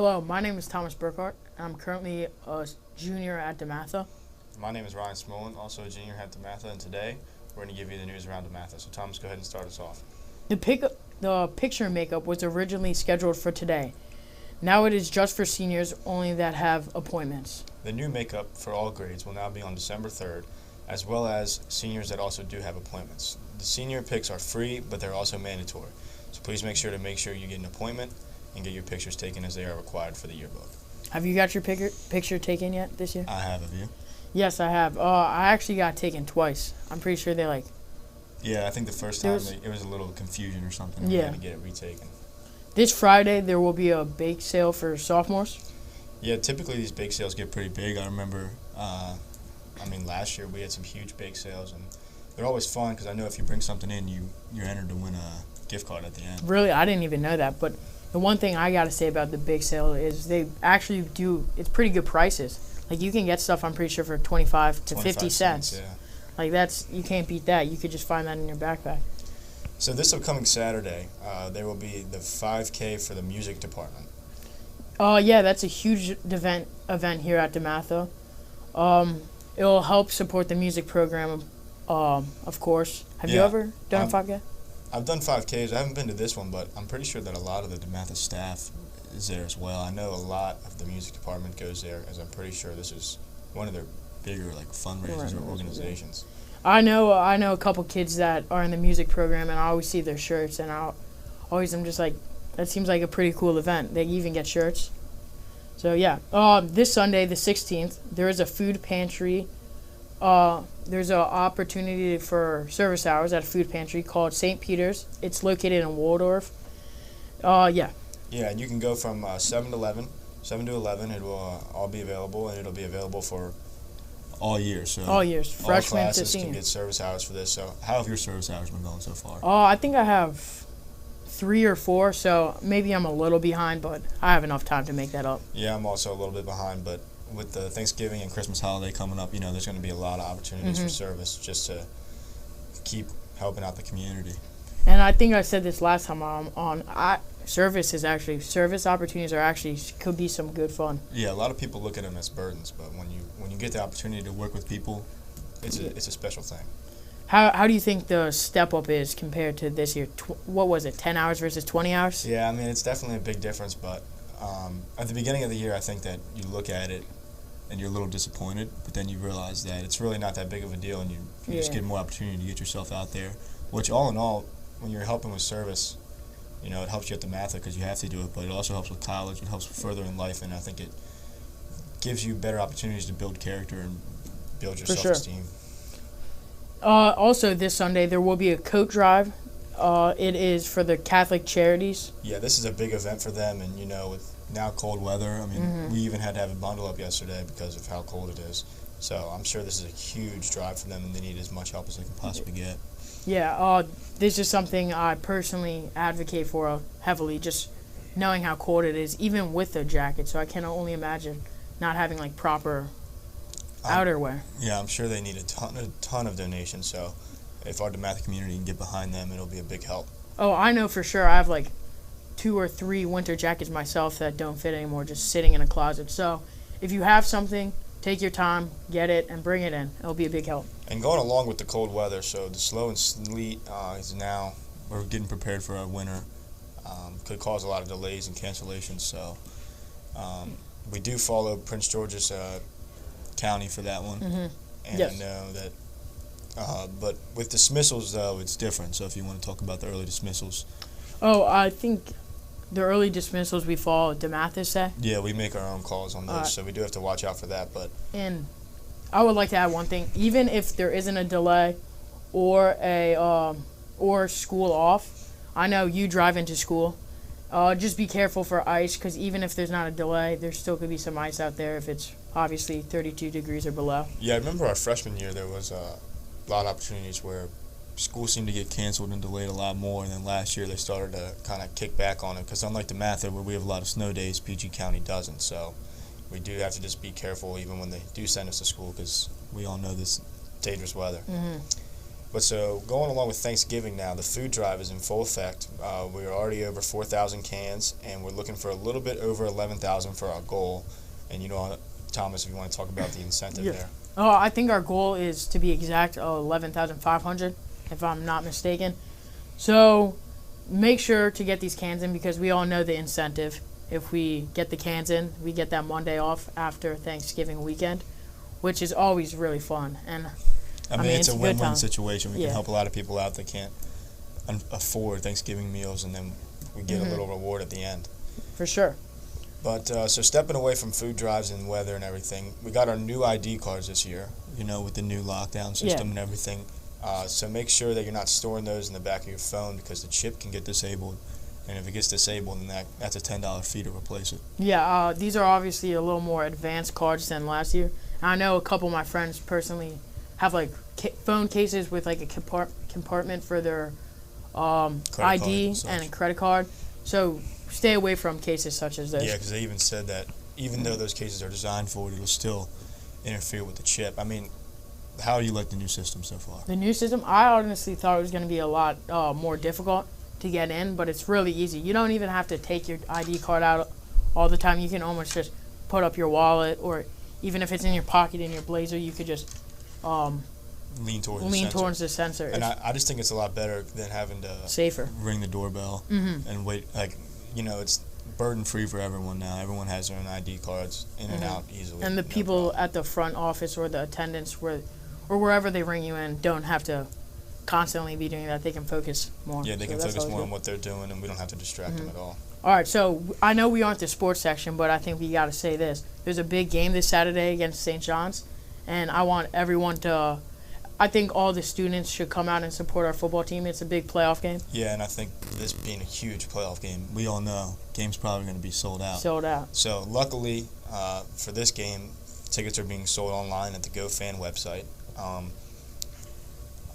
Hello, my name is Thomas Burkhardt. I'm currently a junior at DeMatha. My name is Ryan Smolen, also a junior at DeMatha, and today we're going to give you the news around DeMatha. So Thomas, go ahead and start us off. The picture makeup was originally scheduled for today. Now it is just for seniors only that have appointments. The new makeup for all grades will now be on December 3rd, as well as seniors that also do have appointments. The senior pics are free, but they're also mandatory. So please make sure you get an appointment and get your pictures taken as they are required for the yearbook. Have you got your picture taken yet this year? I have you? Yes, I have. I actually got taken twice. I'm pretty sure they Yeah, I think the first time it was a little confusion or something. Yeah. We had to get it retaken. This Friday there will be a bake sale for sophomores. Yeah, typically these bake sales get pretty big. I remember, last year we had some huge bake sales, and they're always fun because I know if you bring something in, you're entered to win a gift card at the end. Really, I didn't even know that, but the one thing I got to say about the bake sale is they actually it's pretty good prices. Like, you can get stuff, I'm pretty sure, for 25 to 50 cents. Yeah. Like, you can't beat that. You could just find that in your backpack. So this upcoming Saturday, there will be the 5K for the music department. Yeah, that's a huge event here at DeMatha. It'll help support the music program, of course. Have you ever done a 5K? I've done 5Ks. I haven't been to this one, but I'm pretty sure that a lot of the DeMatha staff is there as well. I know a lot of the music department goes there, as I'm pretty sure this is one of their bigger fundraisers or organizations. I know a couple kids that are in the music program, and I always see their shirts, and I'm just like, that seems like a pretty cool event. They even get shirts. So yeah, this Sunday, the 16th, there is a food pantry. There's an opportunity for service hours at a food pantry called St. Peter's. It's located in Waldorf. Yeah. Yeah, and you can go from 7 to 11. It will all be available, and it'll be available for all years. So all years, freshman to classes senior. can get service hours for this. So how have your service hours been going so far? I think I have 3 or 4, so maybe I'm a little behind, but I have enough time to make that up. Yeah, I'm also a little bit behind, but with the Thanksgiving and Christmas holiday coming up, there's going to be a lot of opportunities for service just to keep helping out the community. And I think I said this last time I'm on. Service opportunities could be some good fun. Yeah, a lot of people look at them as burdens, but when you get the opportunity to work with people, it's a special thing. How do you think the step up is compared to this year? What was it, 10 hours versus 20 hours? Yeah, it's definitely a big difference, but at the beginning of the year, I think that you look at it and you're a little disappointed, but then you realize that it's really not that big of a deal, and you just get more opportunity to get yourself out there, which all in all, when you're helping with service, it helps you at DeMatha because you have to do it, but it also helps with college, it helps further in life, and I think it gives you better opportunities to build character and build your self-esteem. Also, this Sunday, there will be a coat drive. It is for the Catholic Charities. Yeah, this is a big event for them, and with now cold weather, we even had to have a bundle up yesterday because of how cold it is. So I'm sure this is a huge drive for them, and they need as much help as they can possibly get. Yeah, this is something I personally advocate for heavily, just knowing how cold it is, even with the jacket. So I can only imagine not having proper outerwear. Yeah, I'm sure they need a ton of donations. So if our DeMatha community can get behind them, it'll be a big help. Oh, I know for sure. I have 2 or 3 winter jackets myself that don't fit anymore, just sitting in a closet. So if you have something, take your time, get it, and bring it in. It'll be a big help. And going along with the cold weather, so the snow and sleet is now, we're getting prepared for our winter. Could cause a lot of delays and cancellations. So we do follow Prince George's County for that one. And yes. I know that, but with dismissals, though, it's different. So if you want to talk about the early dismissals. Oh, I think the early dismissals we follow DeMatha say. Yeah, we make our own calls on those, so we do have to watch out for that. And I would like to add one thing: even if there isn't a delay or or school off, I know you drive into school. Just be careful for ice, because even if there's not a delay, there still could be some ice out there if it's obviously 32 degrees or below. Yeah, I remember our freshman year there was a lot of opportunities where school seemed to get canceled and delayed a lot more, and then last year they started to kind of kick back on it, because unlike DeMatha, where we have a lot of snow days, PG County doesn't. So we do have to just be careful even when they do send us to school, because we all know this dangerous weather. But so going along with Thanksgiving now, the food drive is in full effect. We're already over 4,000 cans, and we're looking for a little bit over 11,000 for our goal. And Thomas, if you want to talk about the incentive there. Oh, I think our goal is to be exact 11,500, if I'm not mistaken. So make sure to get these cans in because we all know the incentive. If we get the cans in, we get that Monday off after Thanksgiving weekend, which is always really fun. And I mean, it's a win-win situation. We can help a lot of people out that can't afford Thanksgiving meals, and then we get a little reward at the end. For sure. But so stepping away from food drives and weather and everything, we got our new ID cards this year, with the new lockdown system and everything. So make sure that you're not storing those in the back of your phone because the chip can get disabled. And if it gets disabled, then that's a $10 fee to replace it. Yeah, these are obviously a little more advanced cards than last year. And I know a couple of my friends personally have like phone cases with like a compartment for their ID and a credit card. So stay away from cases such as this. Yeah, because they even said that even though those cases are designed for it, it'll still interfere with the chip. I mean, how do you like the new system so far? The new system, I honestly thought it was going to be a lot more difficult to get in, but it's really easy. You don't even have to take your ID card out all the time. You can almost just put up your wallet, or even if it's in your pocket in your blazer, you could just lean towards the sensor. And I just think it's a lot better than having to ring the doorbell and wait. It's burden-free for everyone now. Everyone has their own ID cards in and out easily. And the people at the front office or the attendants or wherever they ring you in don't have to constantly be doing that. They can focus more. Yeah, they can focus more on what they're doing, and we don't have to distract them at all. All right, so I know we aren't the sports section, but I think we got to say this. There's a big game this Saturday against St. John's, and I want everyone to I think all the students should come out and support our football team. It's a big playoff game. Yeah, and I think this being a huge playoff game, we all know game's probably going to be sold out. Sold out. So luckily for this game, tickets are being sold online at the GoFan website.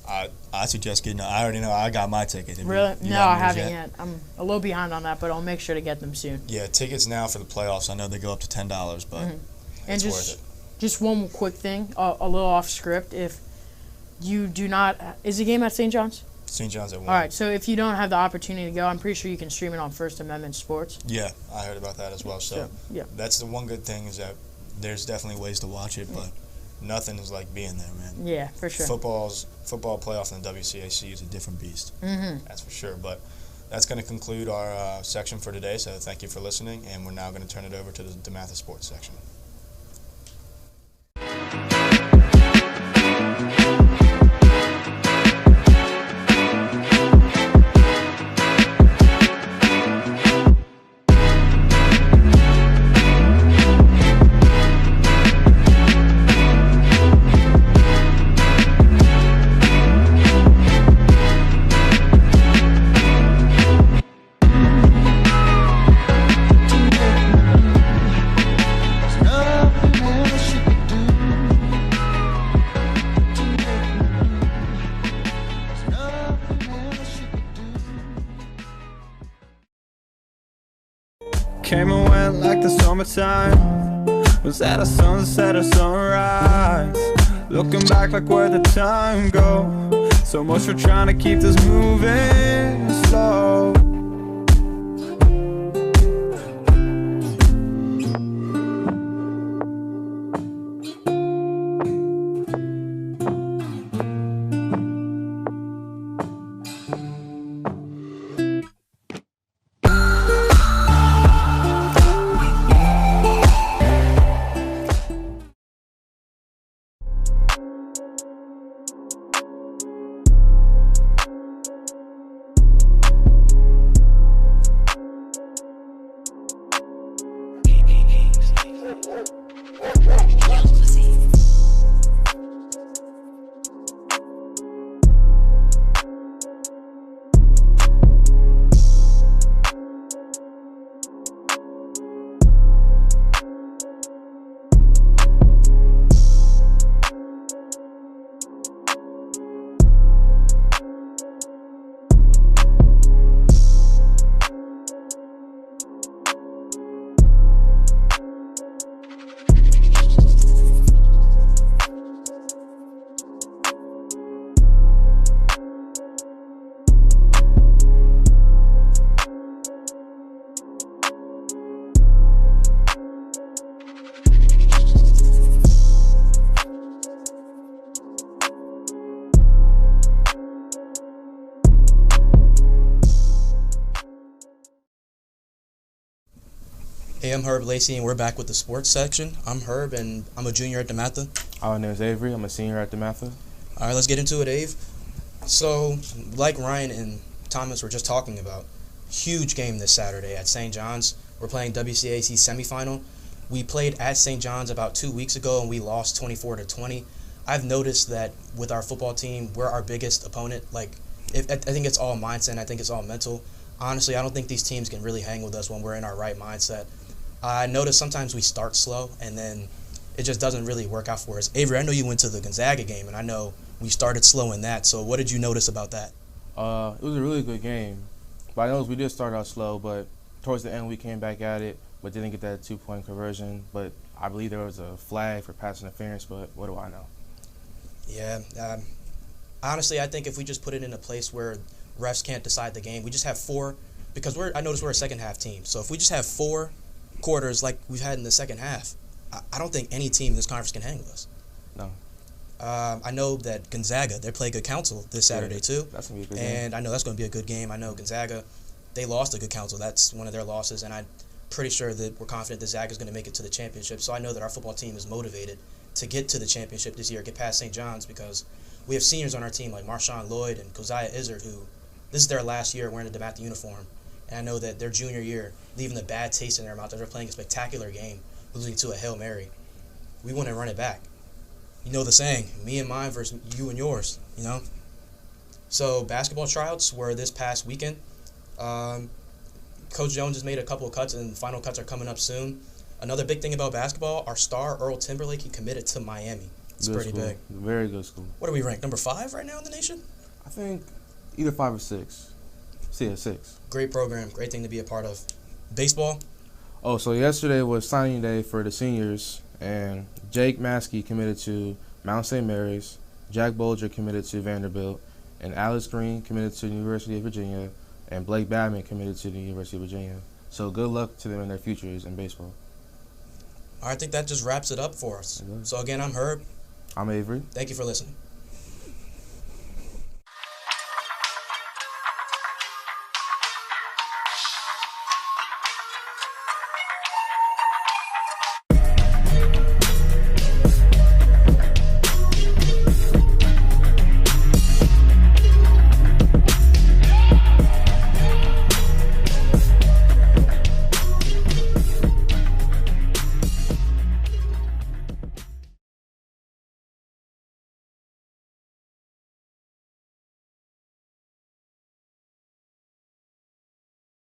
I suggest getting. I already know I got my ticket. Really? No, I haven't yet. I'm a little behind on that, but I'll make sure to get them soon. Yeah, tickets now for the playoffs. I know they go up to $10, but it's worth it. Just one quick thing, a little off script. If you do not, is the game at St. John's? St. John's at 1. All right, so if you don't have the opportunity to go, I'm pretty sure you can stream it on First Amendment Sports. Yeah, I heard about that as well. So yeah, that's the one good thing is that there's definitely ways to watch it, but nothing is like being there, man. Yeah, for sure. Football playoff in the WCAC is a different beast. That's for sure. But that's going to conclude our section for today. So thank you for listening, and we're now going to turn it over to the DeMatha Sports section. Came and went like the summertime. Was at a sunset or sunrise. Looking back like where the time go. So much for trying to keep this moving slow. Hey, I'm Herb Lacy, and we're back with the sports section. I'm Herb, and I'm a junior at DeMatha. My name is Avery. I'm a senior at DeMatha. All right, let's get into it, Ave. So, like Ryan and Thomas were just talking about, huge game this Saturday at St. John's. We're playing WCAC semifinal. We played at St. John's about 2 weeks ago, and we lost 24-20. I've noticed that with our football team, we're our biggest opponent. I think it's all mindset, and I think it's all mental. Honestly, I don't think these teams can really hang with us when we're in our right mindset. I notice sometimes we start slow, and then it just doesn't really work out for us. Avery, I know you went to the Gonzaga game, and I know we started slow in that. So what did you notice about that? It was a really good game. But I noticed we did start out slow, but towards the end we came back at it, but didn't get that 2-point conversion. But I believe there was a flag for pass interference, but what do I know? Yeah. Honestly, I think if we just put it in a place where refs can't decide the game, we just have four, because I noticed we're a second-half team. So if we just have 4 quarters like we've had in the second half, I don't think any team in this conference can hang with us. No. I know that Gonzaga, they're playing good counsel this Saturday too. That's going to be a good game. And I know that's going to be a good game. I know Gonzaga, they lost a good counsel. That's one of their losses, and I'm pretty sure that we're confident that Zaga is going to make it to the championship. So I know that our football team is motivated to get to the championship this year, get past St. John's, because we have seniors on our team like Marshawn Lloyd and Keziah Izzard, who this is their last year wearing the DeMatha uniform. And I know that their junior year, leaving the bad taste in their mouth, they're playing a spectacular game, losing to a Hail Mary. We want to run it back. You know the saying, me and mine versus you and yours, you know? So basketball tryouts were this past weekend. Coach Jones has made a couple of cuts, and final cuts are coming up soon. Another big thing about basketball, our star, Earl Timberlake, he committed to Miami. It's Good pretty school. big. Very good school. What are we ranked, number 5 right now in the nation? I think either 5 or 6. See, 6. Great program, great thing to be a part of. Baseball? Oh, so yesterday was signing day for the seniors, and Jake Maskey committed to Mount St. Mary's, Jack Bolger committed to Vanderbilt, and Alex Green committed to the University of Virginia, and Blake Badman committed to the University of Virginia. So good luck to them in their futures in baseball. I think that just wraps it up for us. Okay. So again, I'm Herb. I'm Avery. Thank you for listening.